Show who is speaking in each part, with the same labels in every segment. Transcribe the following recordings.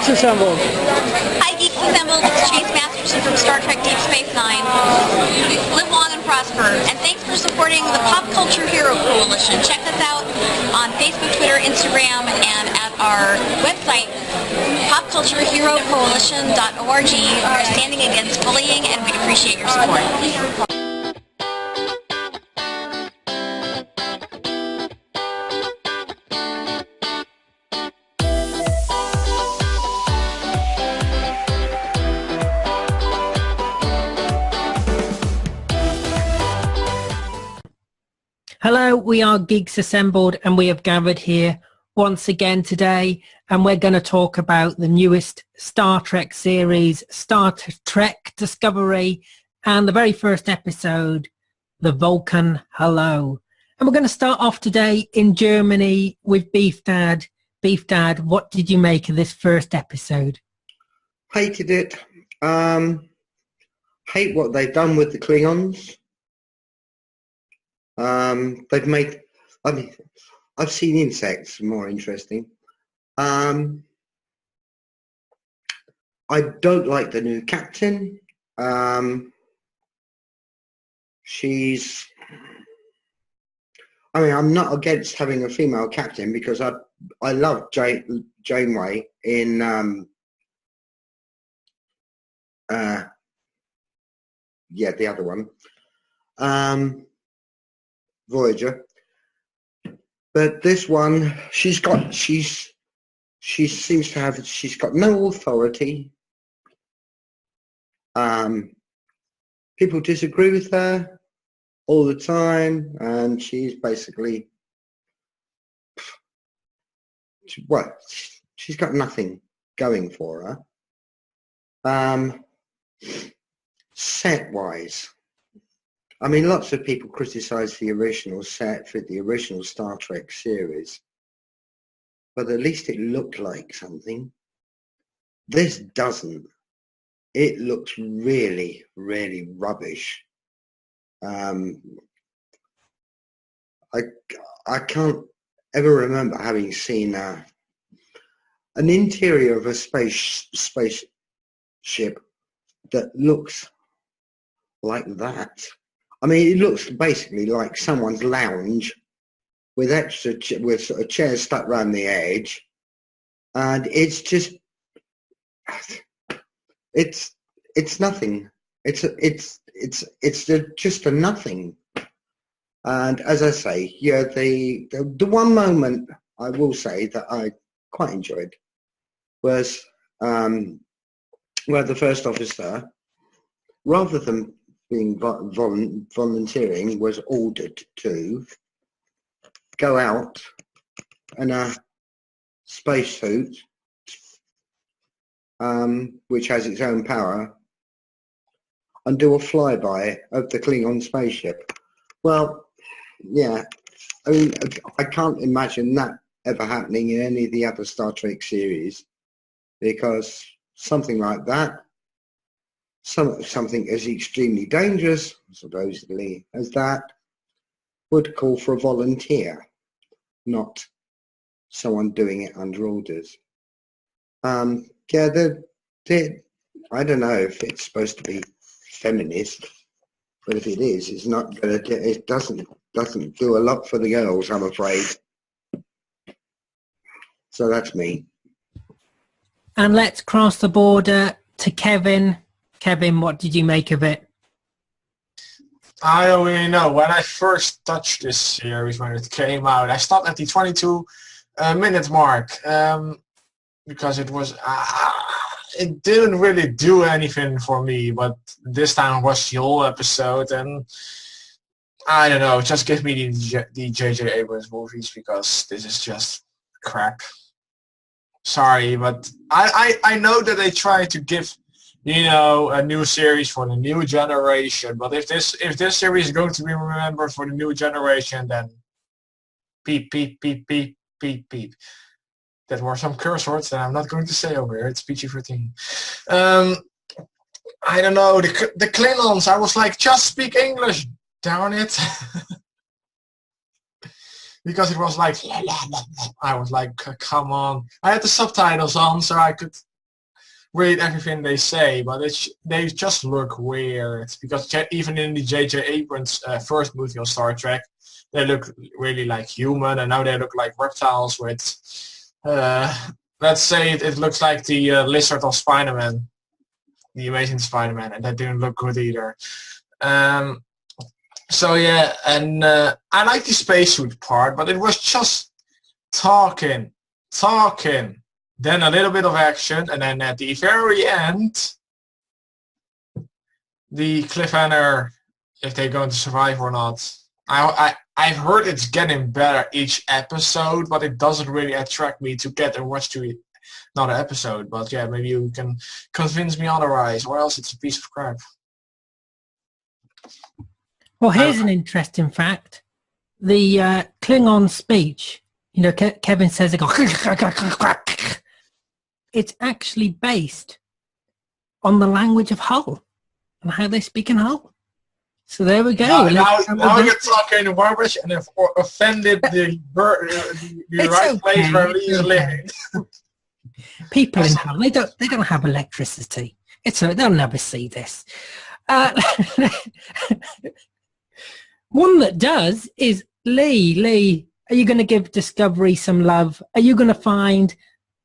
Speaker 1: Geeks Assembled.
Speaker 2: Hi, Geeks Assembled. It's Chase Masterson from Star Trek Deep Space Nine. Live long and prosper. And thanks for supporting the Pop Culture Hero Coalition. Check us out on Facebook, Twitter, Instagram, and at our website, popcultureherocoalition.org. We're standing against bullying, and we'd appreciate your support.
Speaker 1: Hello, we are Geeks Assembled, and we have gathered here once again today, and we're going to talk about the newest Star Trek series, Star Trek Discovery, and the very first episode, the Vulcan Hello. And we're going to start off today in Germany with Beef Dad. Beef Dad, what did you make of this first episode?
Speaker 3: Hated it. Hate what they've done with the Klingons. They've made, I mean, I've seen insects more interesting. I don't like the new captain. She's, I mean, I'm not against having a female captain because I love Janeway in yeah, the other one. Voyager, but this one, she seems to have, she's got no authority. People disagree with her all the time, and she's basically, well, she's got nothing going for her. Set-wise, I mean, lots of people criticise the original set for the original Star Trek series, but at least it looked like something. This doesn't. It looks really, really rubbish. I can't ever remember having seen an interior of a spaceship that looks like that. I mean, it looks basically like someone's lounge with with sort of chairs stuck around the edge, and it's just, it's nothing. It's just a nothing. And as I say, yeah, the one moment I will say that I quite enjoyed was where the first officer, rather than being volunteering, was ordered to go out in a spacesuit, which has its own power, and do a flyby of the Klingon spaceship. Well, yeah, I mean, I can't imagine that ever happening in any of the other Star Trek series, because something like that, something as extremely dangerous, supposedly, as that, would call for a volunteer, not someone doing it under orders. Yeah, I don't know if it's supposed to be feminist, but if it is, it's not gonna. It doesn't do a lot for the girls, I'm afraid. So that's me.
Speaker 1: And let's cross the border to Kevin. Kevin, what did you make of it?
Speaker 4: I don't really know. When I first touched this series, when it came out, I stopped at the 22-minute mark because it was it didn't really do anything for me. But this time I watched the whole episode, and I don't know, just give me the J.J. Abrams movies, because this is just crap. Sorry, but I know that they try to give, you know, a new series for the new generation, but if this series is going to be remembered for the new generation, then beep beep beep beep beep beep. That were some curse words that I'm not going to say over here. It's PG-13. I don't know, the Klingons, I was like, just speak English, darn it. Because it was like, I was like, come on. I had the subtitles on, so I could read everything they say, but they just look weird because even in the J.J. Abrams first movie on Star Trek, they look really like human, and now they look like reptiles with, let's say it looks like the lizard of Spider-Man, the Amazing Spider-Man, and that didn't look good either. So yeah, and I like the spacesuit part, but it was just talking, then a little bit of action, and then at the very end, the cliffhanger, if they're going to survive or not. I've heard it's getting better each episode, but it doesn't really attract me to get and watch to another episode. But yeah, maybe you can convince me otherwise, or else it's a piece of crap.
Speaker 1: Well, here's an interesting fact. The Klingon speech, you know, Kevin says it goes, it's actually based on the language of Hull and how they speak in Hull. So there we go.
Speaker 4: Now you're talking rubbish and have offended the right
Speaker 1: okay.
Speaker 4: place where he's living.
Speaker 1: People in Hull, they don't have electricity. They'll never see this. One that does is Lee. Lee, are you going to give Discovery some love? Are you going to find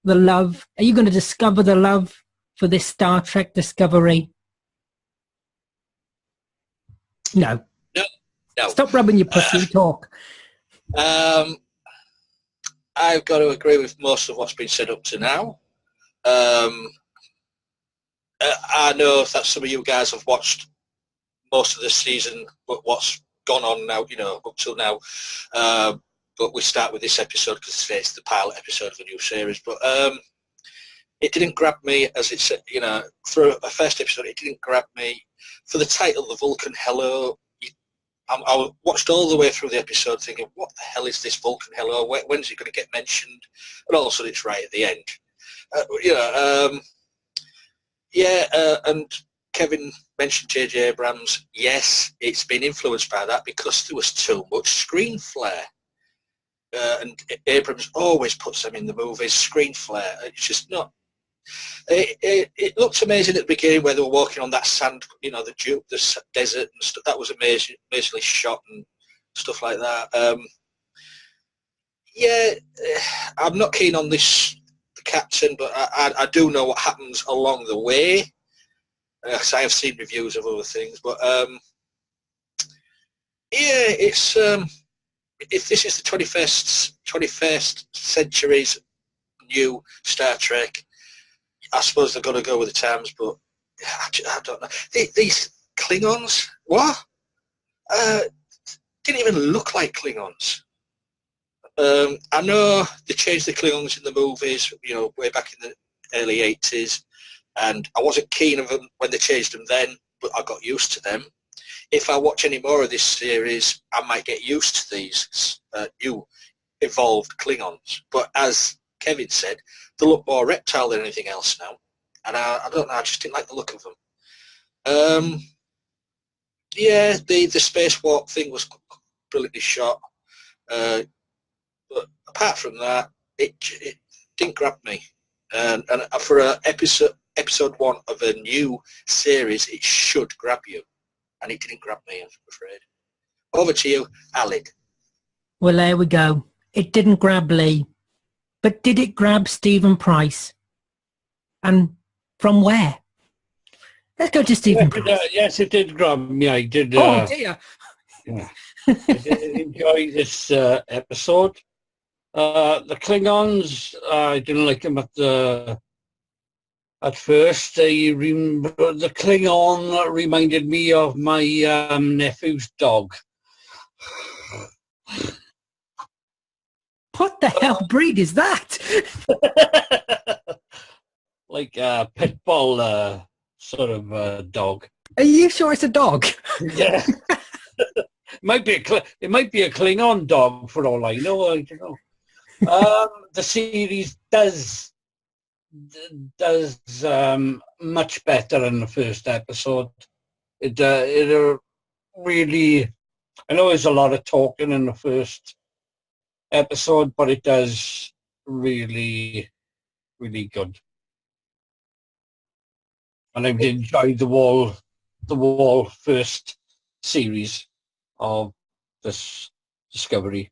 Speaker 1: the love? Are you going to discover the love for this Star Trek Discovery? No.
Speaker 5: No.
Speaker 1: Stop rubbing your pussy and talk.
Speaker 5: I've got to agree with most of what's been said up to now. I know that some of you guys have watched most of the season, but what's gone on now, you know, up till now. But we start with this episode because it's the pilot episode of a new series. But it didn't grab me, as it's, you know, for a first episode, it didn't grab me. For the title, The Vulcan Hello, I watched all the way through the episode thinking, what the hell is this Vulcan Hello? When's it going to get mentioned? And all of a sudden it's right at the end. And Kevin mentioned J.J. Abrams. Yes, it's been influenced by that because there was too much screen flare. And Abrams always puts them in the movies, screen flare. It's just not... It looked amazing at the beginning where they were walking on that sand, you know, the desert and stuff. That was amazingly shot and stuff like that. I'm not keen on the captain, but I do know what happens along the way. Because I have seen reviews of other things, but it's if this is the 21st century's new Star Trek, I suppose they're going to go with the times, but I don't know. These Klingons, what? Didn't even look like Klingons. I know they changed the Klingons in the movies, you know, way back in the early 80s, and I wasn't keen of them when they changed them then, but I got used to them. If I watch any more of this series, I might get used to these new evolved Klingons. But as Kevin said, they look more reptile than anything else now. And I don't know, I just didn't like the look of them. The spacewalk thing was brilliantly shot. But apart from that, it didn't grab me. And for an episode one of a new series, it should grab you. And it didn't grab me, I'm afraid. Over to you, Alid.
Speaker 1: Well, there we go. It didn't grab Lee. But did it grab Stephen Price? And from where? Let's go to Stephen Price.
Speaker 6: Yes, it did grab me. I did.
Speaker 1: Oh, dear.
Speaker 6: Yeah. I did enjoy this episode. The Klingons, I didn't like them at first. The Klingon reminded me of my nephew's dog.
Speaker 1: What the hell breed is that?
Speaker 6: Like a pit bull sort of dog.
Speaker 1: Are you sure it's a dog?
Speaker 6: Yeah. It might be a Klingon dog for all I know. I don't know. The series does much better in the first episode. It really, I know there's a lot of talking in the first episode, but it does really, really good. and I've enjoyed the wall first series of this Discovery.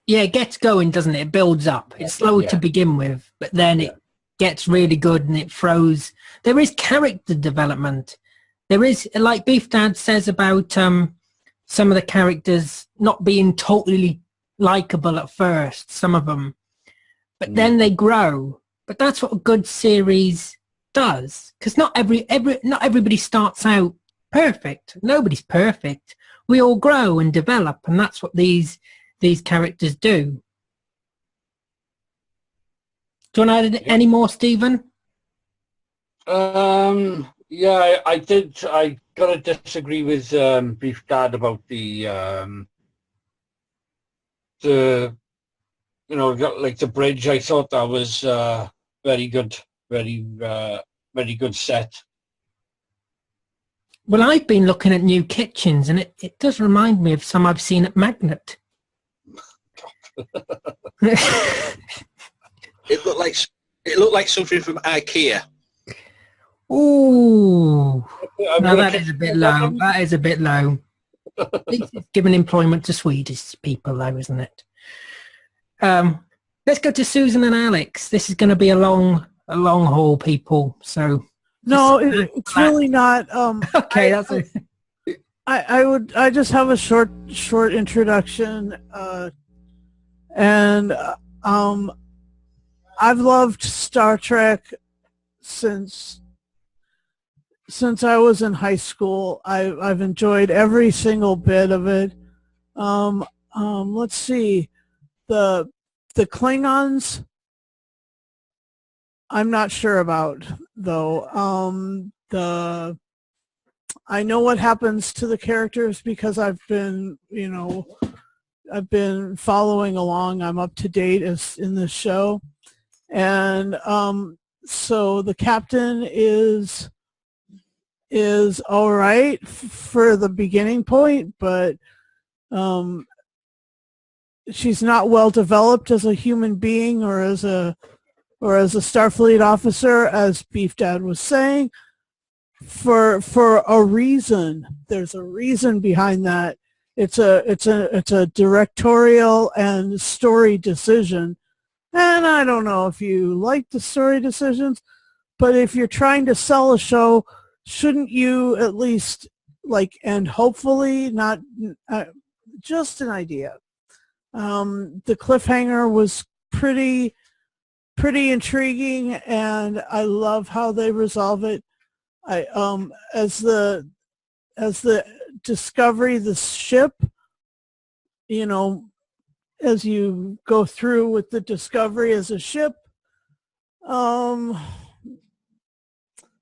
Speaker 1: Yeah, it gets going, doesn't it? It builds up. It's slow to begin with, but then it gets really good and it throws. There is character development. There is, like Beef Dad says about some of the characters not being totally likable at first, some of them, but then they grow. But that's what a good series does, because not everybody starts out perfect. Nobody's perfect. We all grow and develop, and that's what these characters do. Do you want to add any more, Stephen?
Speaker 6: Yeah, I did. I gotta disagree with Beef Dad about the like the bridge. I thought that was very good, very good set.
Speaker 1: Well, I've been looking at new kitchens, and it does remind me of some I've seen at Magnet.
Speaker 5: It looked like something from IKEA.
Speaker 1: Ooh, no, that is a bit low. That is a bit low. At least it's giving employment to Swedish people, though, isn't it? Let's go to Susan and Alex. This is going to be a long haul, people. So
Speaker 7: no, it's really not.
Speaker 1: Okay, that's it.
Speaker 7: I just have a short introduction, and I've loved Star Trek since I was in high school. I've enjoyed every single bit of it. Let's see, the Klingons, I'm not sure about, though. I know what happens to the characters because I've been following along. I'm up to date in this show, and so the captain is all right for the beginning point, but she's not well developed as a human being or as a Starfleet officer, as Beef Dad was saying, for a reason. There's a reason behind that. It's a directorial and story decision. And I don't know if you like the story decisions, but if you're trying to sell a show, shouldn't you at least and hopefully not, just an idea. The cliffhanger was pretty intriguing, and I love how they resolve it. As the Discovery, the ship, as you go through with the Discovery as a ship,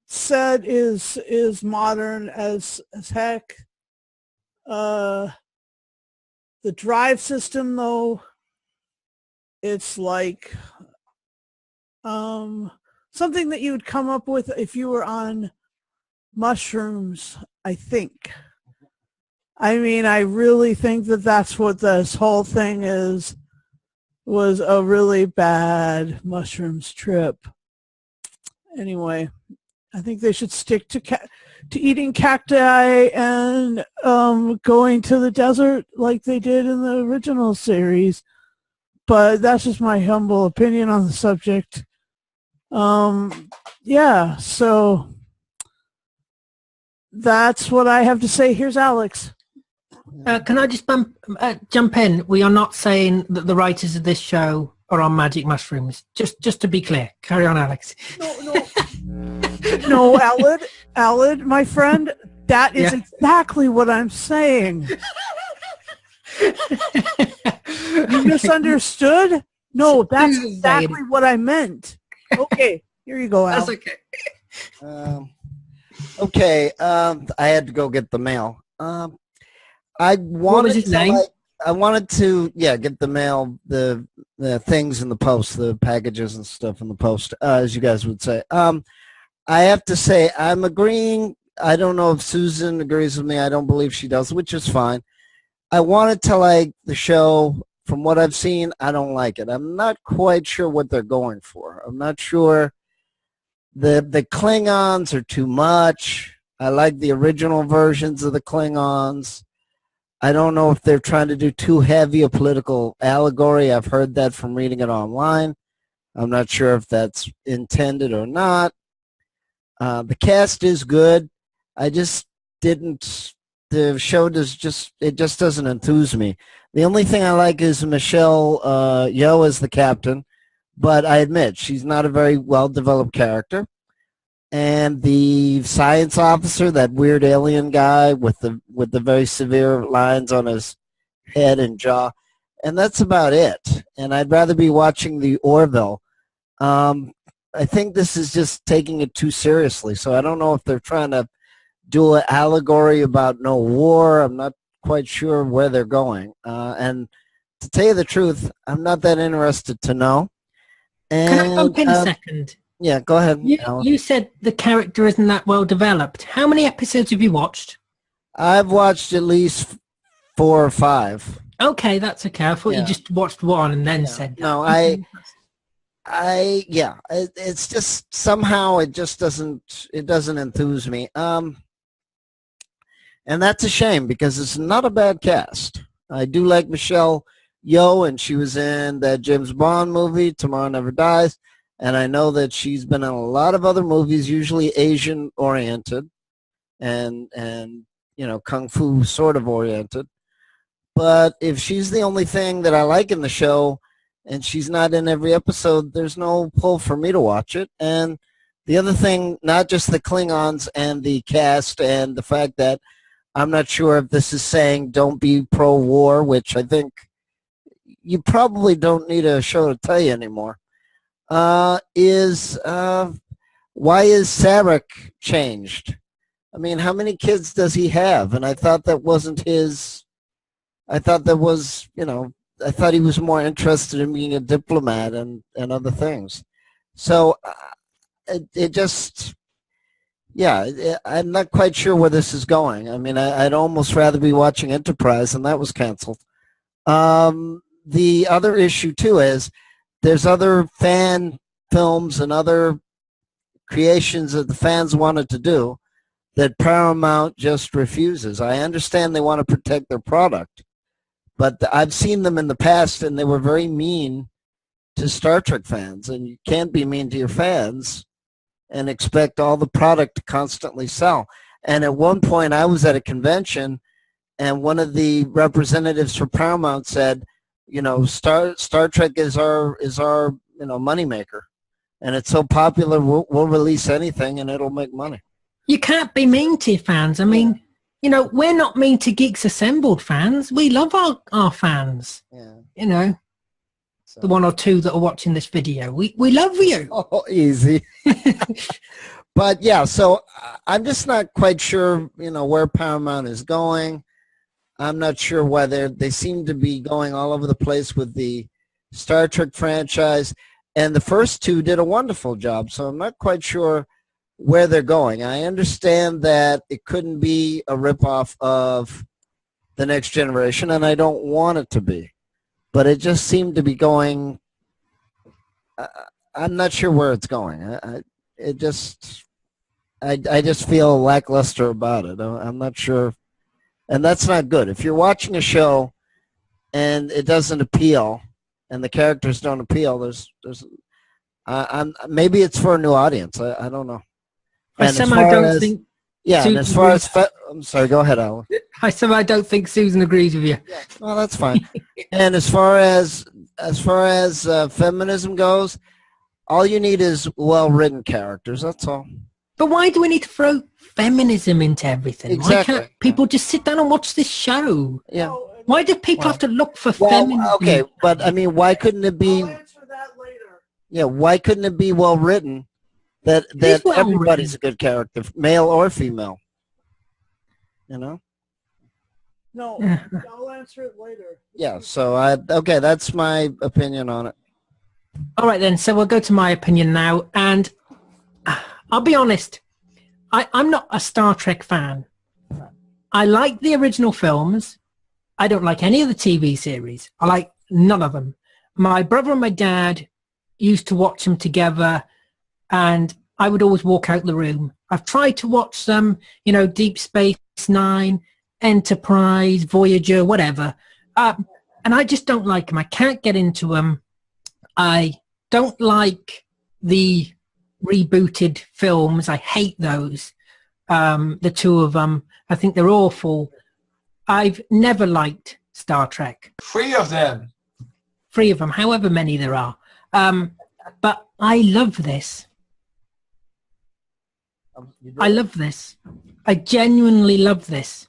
Speaker 7: set is modern as heck. The drive system, though, it's like something that you would come up with if you were on mushrooms, I think. I mean, I really think that that's what this whole thing was a really bad mushrooms trip. Anyway, I think they should stick to eating cacti and going to the desert like they did in the original series. But that's just my humble opinion on the subject. Yeah, so that's what I have to say. Here's Alex.
Speaker 1: Can I just jump in? We are not saying that the writers of this show are on magic mushrooms. Just to be clear. Carry on, Alex.
Speaker 7: No, Aled, my friend, that is exactly what I'm saying. You misunderstood? No, that's exactly what I meant. Okay, here you go, Al.
Speaker 1: That's okay.
Speaker 8: Okay, I had to go get the mail. I wanted to get the mail, the things in the post, the packages and stuff in the post, as you guys would say. I have to say I'm agreeing. I don't know if Susan agrees with me. I don't believe she does, which is fine. I wanted to like the show. From what I've seen, I don't like it. I'm not quite sure what they're going for. I'm not sure The Klingons are too much. I like the original versions of the Klingons. I don't know if they're trying to do too heavy a political allegory. I've heard that from reading it online. I'm not sure if that's intended or not. The cast is good. I just didn't. The show just doesn't enthuse me. The only thing I like is Michelle Yeoh as the captain, but I admit she's not a very well-developed character. And the science officer, that weird alien guy with the very severe lines on his head and jaw, and that's about it. And I'd rather be watching the Orville. I think this is just taking it too seriously. So I don't know if they're trying to do an allegory about no war. I'm not quite sure where they're going. And to tell you the truth, I'm not that interested to know. And,
Speaker 1: can I bump in a second?
Speaker 8: Yeah, go ahead.
Speaker 1: You said the character isn't that well developed. How many episodes have you watched?
Speaker 8: I've watched at least 4 or 5.
Speaker 1: Okay, that's okay. I thought you just watched one and then said that.
Speaker 8: No, it's just somehow it just doesn't enthuse me. And that's a shame because it's not a bad cast. I do like Michelle Yeoh, and she was in that James Bond movie, Tomorrow Never Dies. And I know that she's been in a lot of other movies, usually Asian oriented and kung fu sort of oriented. But if she's the only thing that I like in the show and she's not in every episode, there's no pull for me to watch it. And the other thing, not just the Klingons and the cast and the fact that I'm not sure if this is saying don't be pro-war, which I think you probably don't need a show to tell you anymore. Is why is Sarek changed? I mean, how many kids does he have? And I thought that wasn't his. I thought that was, I thought he was more interested in being a diplomat and other things. So it just, I'm not quite sure where this is going. I mean, I'd almost rather be watching Enterprise, and that was canceled. The other issue, too, is there's other fan films and other creations that the fans wanted to do that Paramount just refuses. I understand they want to protect their product, but I've seen them in the past, and they were very mean to Star Trek fans, and you can't be mean to your fans and expect all the product to constantly sell. And at one point, I was at a convention, and one of the representatives for Paramount said, Star Trek is our moneymaker, and it's so popular we'll release anything and it'll make money.
Speaker 1: You can't be mean to your fans. I mean, we're not mean to Geeks Assembled fans. We love our fans. Yeah. The one or two that are watching this video. We love you.
Speaker 8: Oh, easy. But yeah, so I'm just not quite sure, where Paramount is going. I'm not sure whether they seem to be going all over the place with the Star Trek franchise. And the first two did a wonderful job, so I'm not quite sure where they're going. I understand that it couldn't be a ripoff of The Next Generation, and I don't want it to be. But it just seemed to be going. I'm not sure where it's going. I just feel lackluster about it. I'm not sure, and that's not good. If you're watching a show and it doesn't appeal, and the characters don't appeal, maybe it's for a new audience. I don't know.
Speaker 1: And I don't think.
Speaker 8: Yeah, and as far as I'm sorry, go ahead, Alan.
Speaker 1: I don't think Susan agrees with you.
Speaker 8: Yeah, well, that's fine. And as far as feminism goes, all you need is well-written characters. That's all.
Speaker 1: But why do we need to throw feminism into everything?
Speaker 8: Exactly.
Speaker 1: Why can't people just sit down and watch this show?
Speaker 8: Yeah.
Speaker 1: Why do people have to look for feminism?
Speaker 8: Okay, but I mean, why couldn't it be?
Speaker 7: I'll answer that later.
Speaker 8: Yeah, why couldn't it be well-written? That everybody's a good character, male or female.
Speaker 7: No, I'll answer it later.
Speaker 8: Yeah, so that's my opinion on it.
Speaker 1: All right then, so we'll go to my opinion now, and I'll be honest, I'm not a Star Trek fan. I like the original films. I don't like any of the TV series. I like none of them. My brother and my dad used to watch them together, and I would always walk out the room. I've tried to watch some, Deep Space Nine, Enterprise, Voyager, whatever. And I just don't like them. I can't get into them. I don't like the rebooted films. I hate those. The two of them. I think they're awful. I've never liked Star Trek.
Speaker 4: 3 of them.
Speaker 1: 3 of them, however many there are. But I love this. I love this. I genuinely love this.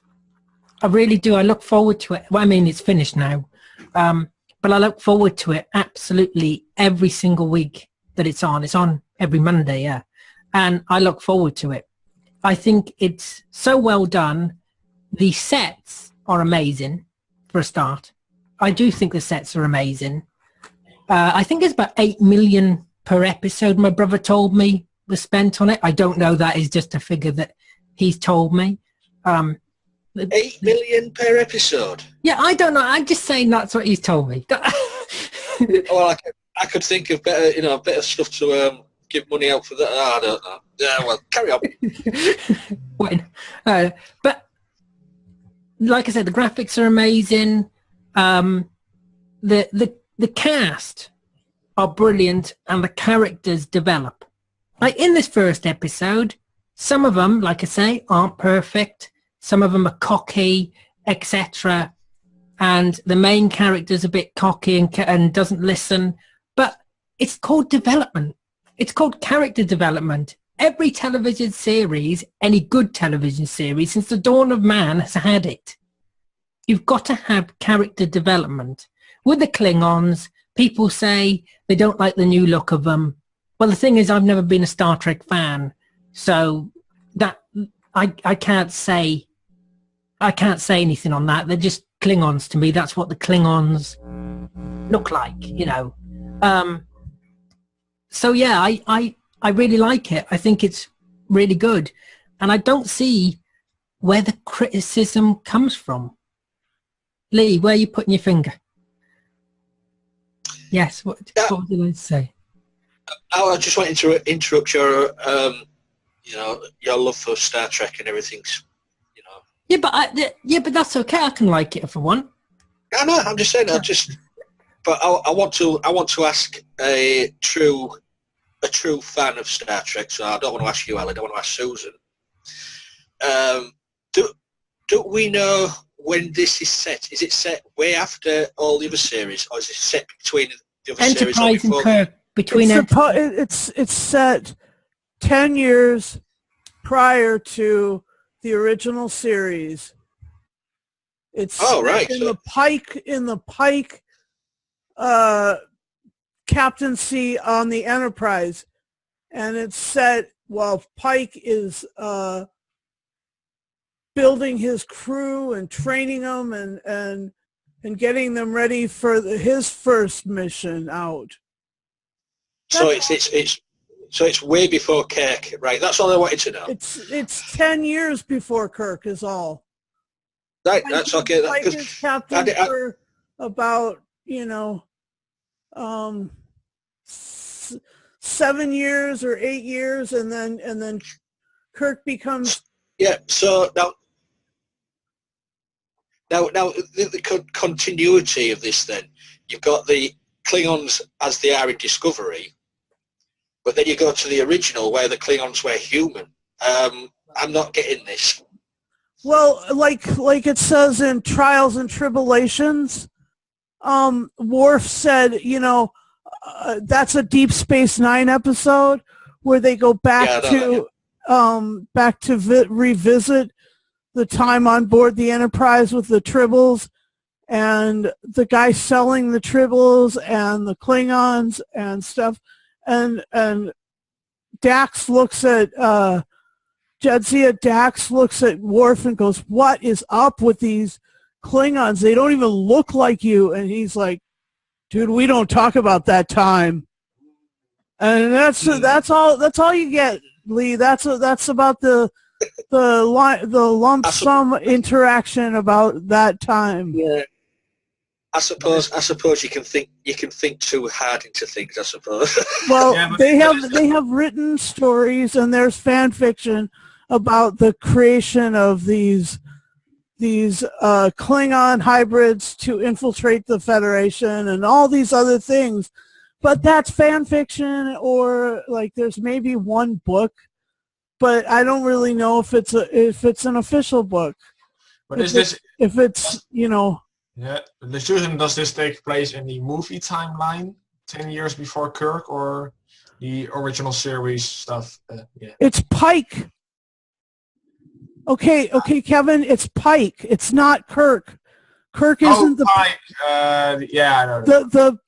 Speaker 1: I really do. I look forward to it. Well, I mean, it's finished now. But I look forward to it absolutely every single week that it's on. It's on every Monday, yeah. And I look forward to it. I think it's so well done. The sets are amazing for a start. I do think the sets are amazing. I think it's about 8 million per episode, my brother told me, was spent on it. I don't know. That is just a figure that he's told me.
Speaker 5: 8 million per episode?
Speaker 1: Yeah, I don't know. I'm just saying that's what he's told me.
Speaker 5: Well, I could think of better stuff to give money out for that. I don't know. Yeah, well, carry on.
Speaker 1: But like I said, the graphics are amazing. The cast are brilliant, and the characters develop. Like in this first episode, some of them, like I say, aren't perfect. Some of them are cocky, etc. And the main character's a bit cocky and doesn't listen. But it's called development. It's called character development. Every television series, any good television series, since the dawn of man has had it. You've got to have character development. With the Klingons, people say they don't like the new look of them. Well, the thing is, I've never been a Star Trek fan, so that I can't say anything on that. They're just Klingons to me. That's what the Klingons look like, So yeah, I really like it. I think it's really good, and I don't see where the criticism comes from. Lee, where are you putting your finger? Yes, what did I say?
Speaker 5: I just wanted to interrupt your, your love for Star Trek and everything.
Speaker 1: Yeah, but that's okay. I can like it if I want.
Speaker 5: I know. I'm just saying. But I want to ask a true fan of Star Trek. So I don't want to ask you, Alan. I don't want to ask Susan. Do we know when this is set? Is it set way after all the other series, or is it set between the other series?
Speaker 1: Enterprise and Kirk.
Speaker 7: It's set 10 years prior to the original series. It's in the Pike captaincy on the Enterprise, and it's set while Pike is building his crew and training them and getting them ready for his first mission out.
Speaker 5: So it's way before Kirk, right? That's all I wanted to know.
Speaker 7: It's 10 years before Kirk is all.
Speaker 5: Right, that's okay.
Speaker 7: Pike is captain for about 7 years or 8 years, and then Kirk becomes.
Speaker 5: Yeah. So now the continuity of this. Then you've got the Klingons as they are in Discovery, but then you go to the original where the Klingons were human. I'm not getting this.
Speaker 7: Well, like it says in Trials and Tribulations, Worf said, that's a Deep Space Nine episode where they go back revisit the time on board the Enterprise with the Tribbles and the guy selling the Tribbles and the Klingons and stuff, and Dax looks at Jadzia. Dax looks at Worf and goes, "What is up with these Klingons? They don't even look like you." And he's like, "Dude, we don't talk about that time." And that's all you get, Lee. That's about the lump sum interaction about that time.
Speaker 5: Yeah. I suppose you can think too hard into things, I suppose.
Speaker 7: Well,
Speaker 4: Yeah, but-
Speaker 7: they have written stories, and there's fan fiction about the creation of these Klingon hybrids to infiltrate the Federation and all these other things. But that's fan fiction, or like there's maybe one book, but I don't really know if it's an official book.
Speaker 4: But
Speaker 7: If it's
Speaker 4: yeah, the Susan, does this take place in the movie timeline, 10 years before Kirk, or the original series stuff? Yeah.
Speaker 7: It's Pike. Okay, Kevin, it's Pike. It's not Kirk. Kirk isn't
Speaker 4: Pike. Yeah, I know.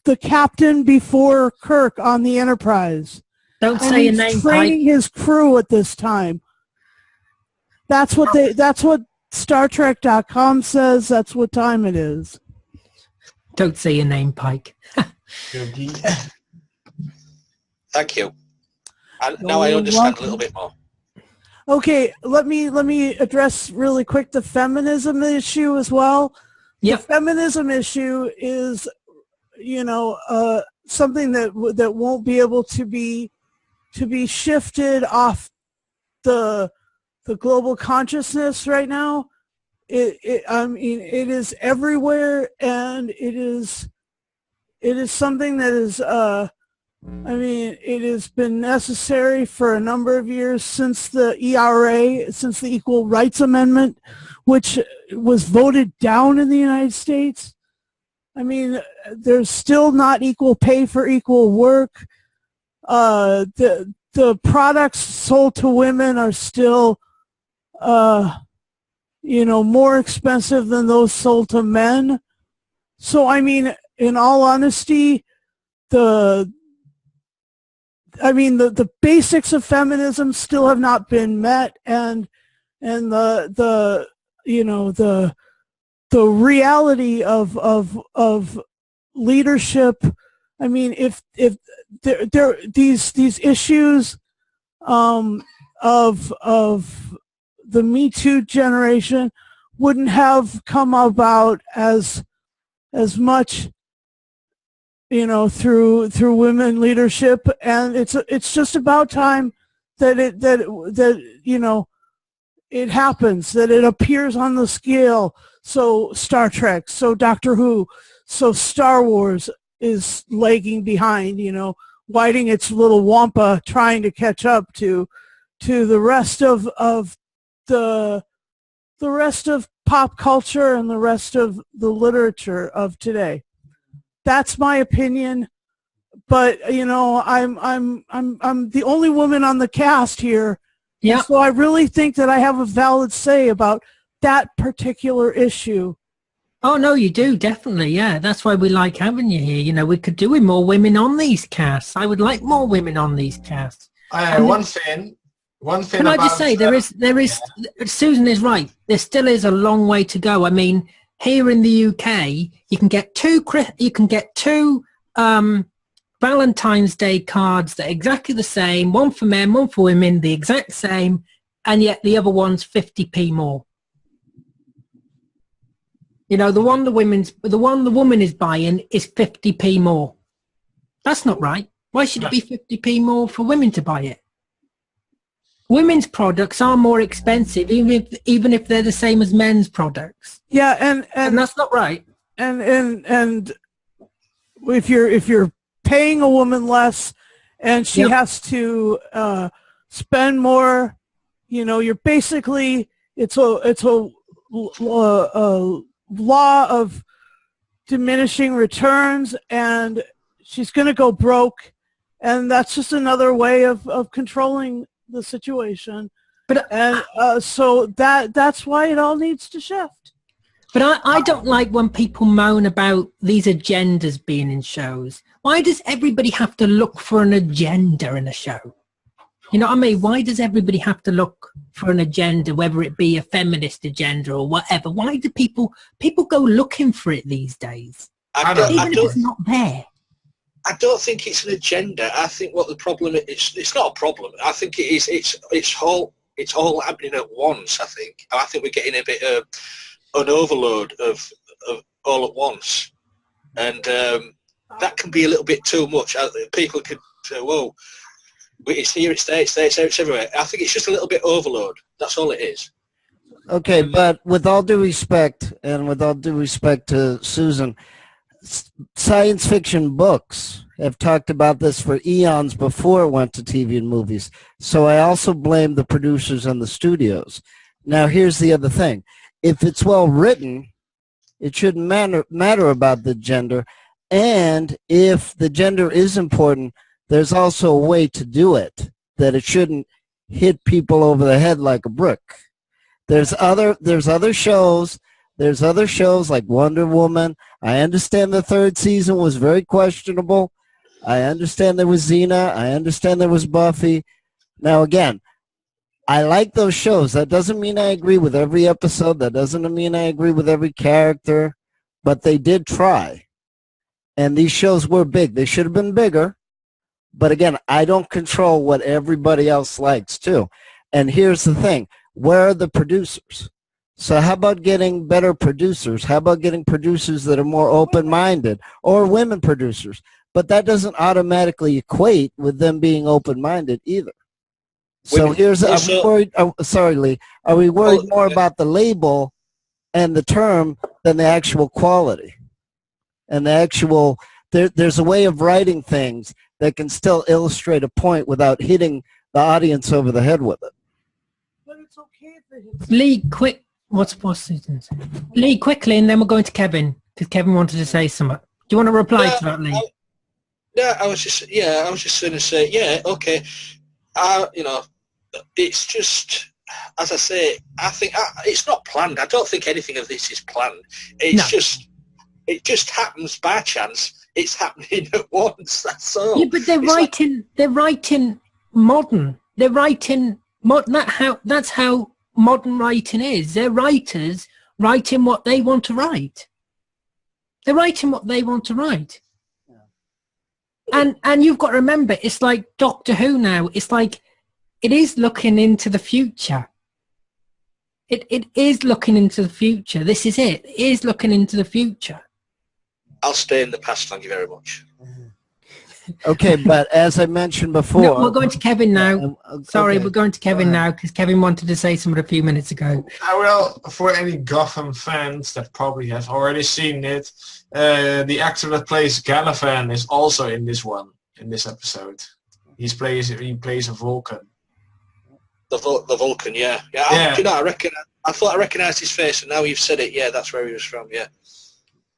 Speaker 7: the captain before Kirk on the Enterprise.
Speaker 1: Don't
Speaker 7: And
Speaker 1: say a
Speaker 7: he's
Speaker 1: name,
Speaker 7: training
Speaker 1: Pike.
Speaker 7: his crew at this time. That's what StarTrek.com says. That's what time it is.
Speaker 1: Don't say your name, Pike.
Speaker 5: Thank you. And now I understand a little bit more.
Speaker 7: Okay, let me address really quick the feminism issue as well.
Speaker 1: Yep.
Speaker 7: The feminism issue is, something that won't be able to be shifted off the global consciousness right now. It is everywhere, and it is something that is it has been necessary for a number of years since the ERA, since the Equal Rights Amendment, which was voted down in the United States. I mean, there's still not equal pay for equal work. The products sold to women are still, more expensive than those sold to men. So, I mean, in all honesty, the basics of feminism still have not been met, and the reality of leadership. I mean, if there these issues of the Me Too generation wouldn't have come about as much, through women leadership, and it's just about time that it happens, that it appears on the scale. So Star Trek, so Doctor Who, so Star Wars is lagging behind, whiting its little wampa, trying to catch up to the rest of the rest of pop culture and the rest of the literature of today. That's my opinion, but I'm the only woman on the cast here.
Speaker 1: Yeah.
Speaker 7: So I really think that I have a valid say about that particular issue.
Speaker 1: Oh, no, you do, definitely, yeah. That's why we like having you here. We could do with more women on these casts. I would like more women on these casts.
Speaker 4: One thing.
Speaker 1: Can I just say, there is. Susan is right. There still is a long way to go. I mean, here in the UK, you can get two Valentine's Day cards that are exactly the same, one for men, one for women, the exact same, and yet the other one's 50p more. The one the woman is buying is 50p more. That's not right. Why should it be 50p more for women to buy it? Women's products are more expensive, even if they're the same as men's products.
Speaker 7: Yeah, and
Speaker 1: that's not right.
Speaker 7: And if you're paying a woman less, and she has to spend more, you're basically it's a law of diminishing returns, and she's going to go broke, and that's just another way of controlling the situation. But so that's why it all needs to shift.
Speaker 1: But I don't like when people moan about these agendas being in shows. Why does everybody have to look for an agenda in a show? You know what I mean? Why does everybody have to look for an agenda, whether it be a feminist agenda or whatever? Why do people go looking for it these days? Even if it's not there.
Speaker 5: I don't think it's an agenda. I think what the problem is, it's not a problem. I think it is. It's all happening at once. I think we're getting a bit an overload of all at once. and that can be a little bit too much. People could say, "Whoa, it's here, it's there, it's everywhere." I think it's just a little bit overload. That's all it is.
Speaker 8: Okay, but with all due respect, and with all due respect to Susan, science fiction books have talked about this for eons before it went to TV and movies. So I also blame the producers and the studios. Now, here's the other thing. If it's well written, it shouldn't matter about the gender. And if the gender is important, there's also a way to do it, that it shouldn't hit people over the head like a brick. There's other shows. There's other shows like Wonder Woman. I understand the third season was very questionable. I understand there was Xena. I understand there was Buffy. Now, again, I like those shows. That doesn't mean I agree with every episode. That doesn't mean I agree with every character. But they did try. And these shows were big. They should have been bigger. But again, I don't control what everybody else likes, too. And here's the thing. Where are the producers? So how about getting better producers? How about getting producers that are more open-minded, or women producers? But that doesn't automatically equate with them being open-minded either. So here's, are we worried, sorry, Lee, are we worried more about the label and the term than the actual quality? And the actual, there's a way of writing things that can still illustrate a point without hitting the audience over the head with it.
Speaker 7: But it's okay
Speaker 1: Lee, quick. What's Susan saying? Lee, quickly, and then we're going to Kevin, because Kevin wanted to say something. Do you want to reply to that, Lee?
Speaker 5: I was just going to say, yeah, okay. It's just, as I say, I think it's not planned. I don't think anything of this is planned. It's it just happens by chance. It's happening at once. That's all.
Speaker 1: Yeah, but they're writing modern. They're writing that's how modern writing is. They're writers writing what they want to write. They're writing what they want to write. Yeah. And you've got to remember, it's like Doctor Who now. It's like it is looking into the future. It is looking into the future. This is it. It is looking into the future.
Speaker 5: I'll stay in the past, thank you very much.
Speaker 8: Okay, but as I mentioned before...
Speaker 1: No, we're going to Kevin now. Sorry, we're going to Kevin now, because Kevin wanted to say something a few minutes ago.
Speaker 4: Well, for any Gotham fans that probably have already seen it, the actor that plays Galavan is also in this episode. He plays a Vulcan.
Speaker 5: The Vulcan, yeah. I thought I recognised his face, and now you've said it, yeah, that's where he was from, yeah.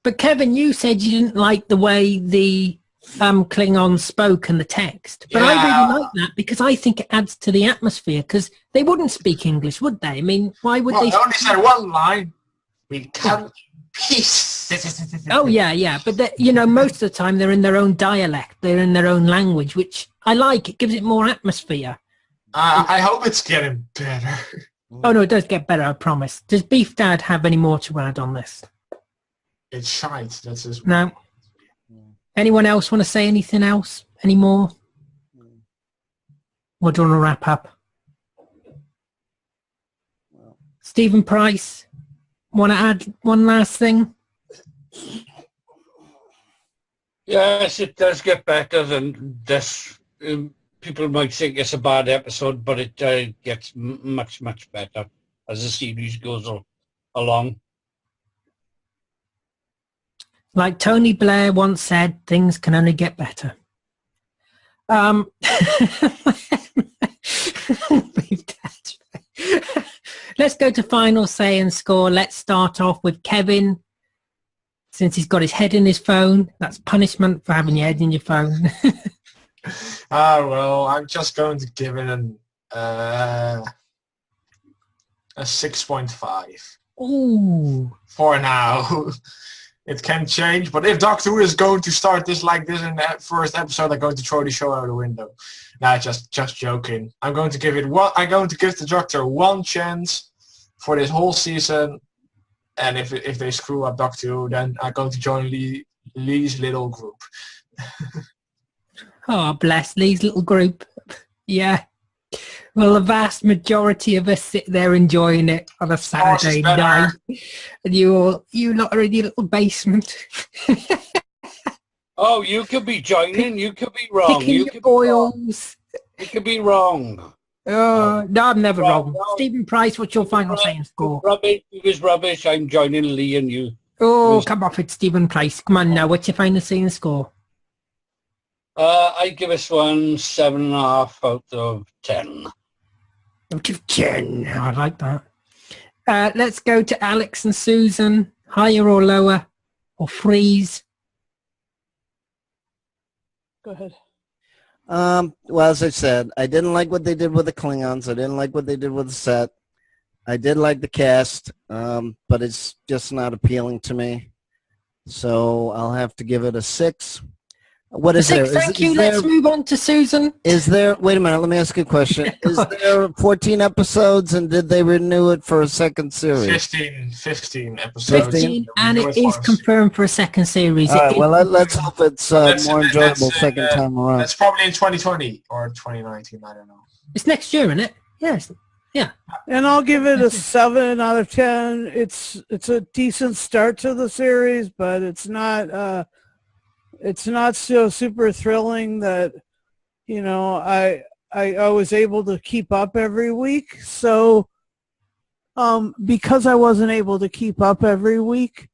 Speaker 1: But Kevin, you said you didn't like the way the Klingon spoke and the text. But I really like that, because I think it adds to the atmosphere, because they wouldn't speak English, would they? I mean, why would they?
Speaker 4: They only said one line. We come peace.
Speaker 1: Oh, yeah. But, most of the time they're in their own dialect. They're in their own language, which I like. It gives it more atmosphere.
Speaker 4: I hope it's getting better.
Speaker 1: Oh, no, it does get better, I promise. Does Beef Dad have any more to add on this?
Speaker 4: It's shite. That's his word.
Speaker 1: No. Anyone else want to say anything else? Any more? Or do you want to wrap up? Stephen Price, want to add one last thing?
Speaker 6: Yes, it does get better than this. People might think it's a bad episode, but it gets much, much better as the series goes along.
Speaker 1: Like Tony Blair once said, things can only get better. Let's go to final say and score. Let's start off with Kevin. Since he's got his head in his phone, that's punishment for having your head in your phone.
Speaker 4: Well, I'm just going to give it a 6.5.
Speaker 1: Ooh.
Speaker 4: For now. It can change, but if Doctor Who is going to start this like this in the first episode, I'm going to throw the show out the window. Nah, just joking. I'm going to give the Doctor one chance for this whole season, and if they screw up Doctor Who, then I'm going to join Lee's little group.
Speaker 1: Oh, bless Lee's little group. Yeah. Well, the vast majority of us sit there enjoying it on a Saturday night. And you lot are in your little basement.
Speaker 6: Oh, you could be joining. You could be wrong.
Speaker 1: Picking
Speaker 6: You
Speaker 1: your
Speaker 6: could be wrong.
Speaker 1: boils.
Speaker 6: You could be wrong.
Speaker 1: No, I'm never wrong.
Speaker 6: Wrong.
Speaker 1: Stephen Price, what's your final saying score?
Speaker 6: Rubbish. He was rubbish. I'm joining Lee and you.
Speaker 1: Oh, come off it, Stephen Price. Come on now, what's your final saying score?
Speaker 6: I give this one 7.5 out of 10.
Speaker 1: Out of 10. I like that. Let's go to Alex and Susan. Higher or lower? Or freeze?
Speaker 7: Go ahead.
Speaker 8: Well, as I said, I didn't like what they did with the Klingons. I didn't like what they did with the set. I did like the cast, but it's just not appealing to me. So I'll have to give it a 6. What is there?
Speaker 1: Thank you. Let's move on to Susan.
Speaker 8: Is there, wait a minute, let me ask you a question. Is there 14 episodes and did they renew it for a second series?
Speaker 4: 15 episodes.
Speaker 1: 15, and it is confirmed for a second series.
Speaker 8: All right, well, let's hope it's more enjoyable second time around.
Speaker 4: That's probably in 2020 or 2019, I don't know.
Speaker 1: It's next year, isn't it? Yes. Yeah.
Speaker 7: And I'll give it a 7 out of 10. It's a decent start to the series, but it's not so super thrilling that, you know, I was able to keep up every week. So because I wasn't able to keep up every week,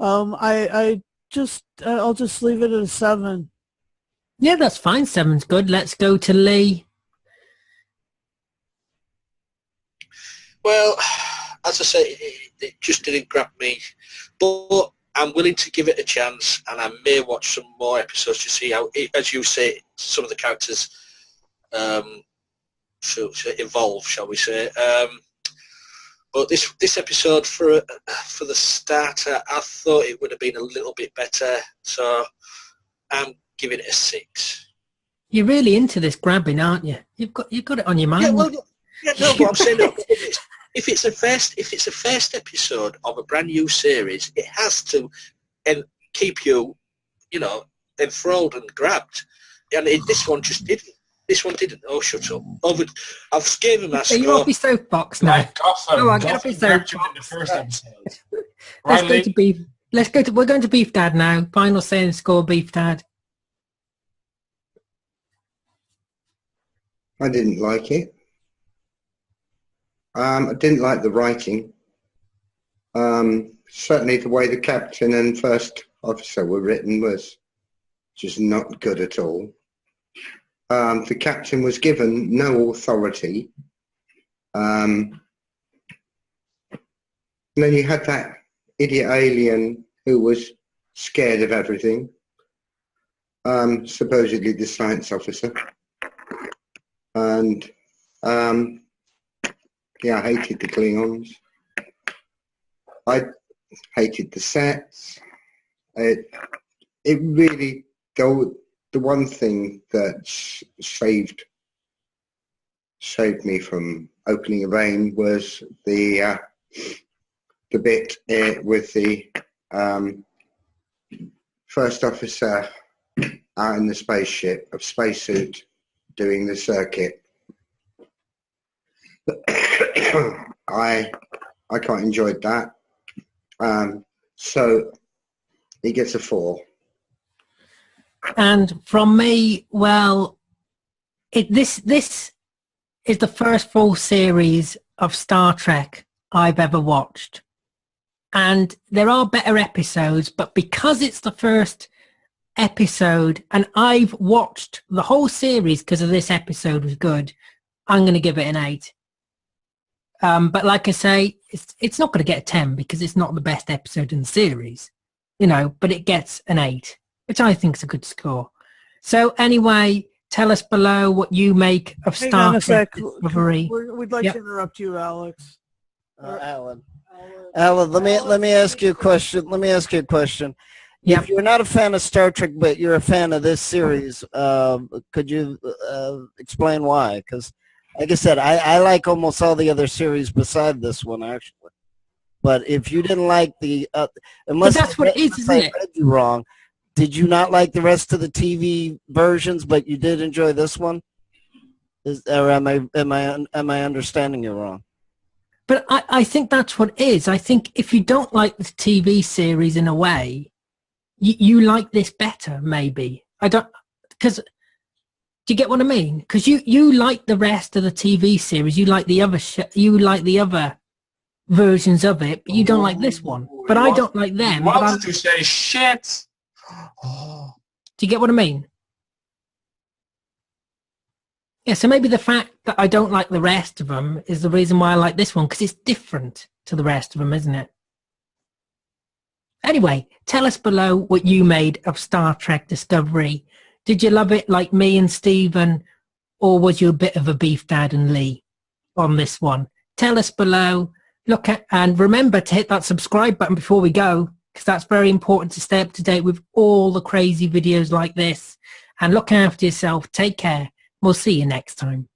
Speaker 7: I'll just leave it at a 7.
Speaker 1: Yeah, that's fine. 7's good. Let's go to Lee.
Speaker 5: Well, as I say, it just didn't grab me, but I'm willing to give it a chance, and I may watch some more episodes to see how, as you say, some of the characters evolve, shall we say. But this episode, for the starter, I thought it would have been a little bit better, so I'm giving it a 6.
Speaker 1: You're really into this grabbing, aren't you? You've got it on your mind.
Speaker 5: Yeah, well, no, but I'm saying if it's a first episode of a brand new series, it has to keep you, enthralled and grabbed. And this one just didn't. This one didn't. Oh, shut up! I've given my score.
Speaker 1: Are you off your soapbox now?
Speaker 5: Go
Speaker 1: on, get off your soapbox. Let's go to beef. We're going to Beef Dad now. Final saying score, Beef Dad.
Speaker 3: I didn't like it. I didn't like the writing. Certainly the way the captain and first officer were written was just not good at all. The captain was given no authority. And then you had that idiot alien who was scared of everything, supposedly the science officer. And yeah, I hated the Klingons. I hated the sets. It really, the one thing that saved me from opening a vein was the bit with the first officer out in the spacesuit doing the circuit. I quite enjoyed that. So he gets a 4.
Speaker 1: And from me, well, this is the first full series of Star Trek I've ever watched. And there are better episodes, but because it's the first episode and I've watched the whole series because of this episode was good, I'm going to give it an 8. But like I say, it's not going to get a 10 because it's not the best episode in the series, but it gets an 8, which I think is a good score. So anyway, tell us below what you make of Star Trek Discovery.
Speaker 7: We'd like to interrupt you, Alex.
Speaker 8: Alan, let me ask you a question.
Speaker 1: Yeah.
Speaker 8: If you're not a fan of Star Trek, but you're a fan of this series, could you explain why? Because, like I said, I like almost all the other series beside this one, actually. But if you didn't like unless
Speaker 1: that's what it is, isn't it?
Speaker 8: I read you wrong, did you not like the rest of the TV versions, but you did enjoy this one? Or am I understanding you wrong?
Speaker 1: But I think that's what it is. I think if you don't like the TV series in a way, you like this better, maybe. I don't, because, do you get what I mean? Because you like the rest of the TV series, you like the other versions of it, but you don't like this one. But I don't like them.
Speaker 4: You wanted to say shit.
Speaker 1: Oh. Do you get what I mean? Yeah, so maybe the fact that I don't like the rest of them is the reason why I like this one, because it's different to the rest of them, isn't it? Anyway, tell us below what you made of Star Trek Discovery. Did you love it like me and Stephen, or was you a bit of a beef dad and Lee on this one? Tell us below. And remember to hit that subscribe button before we go, because that's very important to stay up to date with all the crazy videos like this. And look after yourself. Take care. We'll see you next time.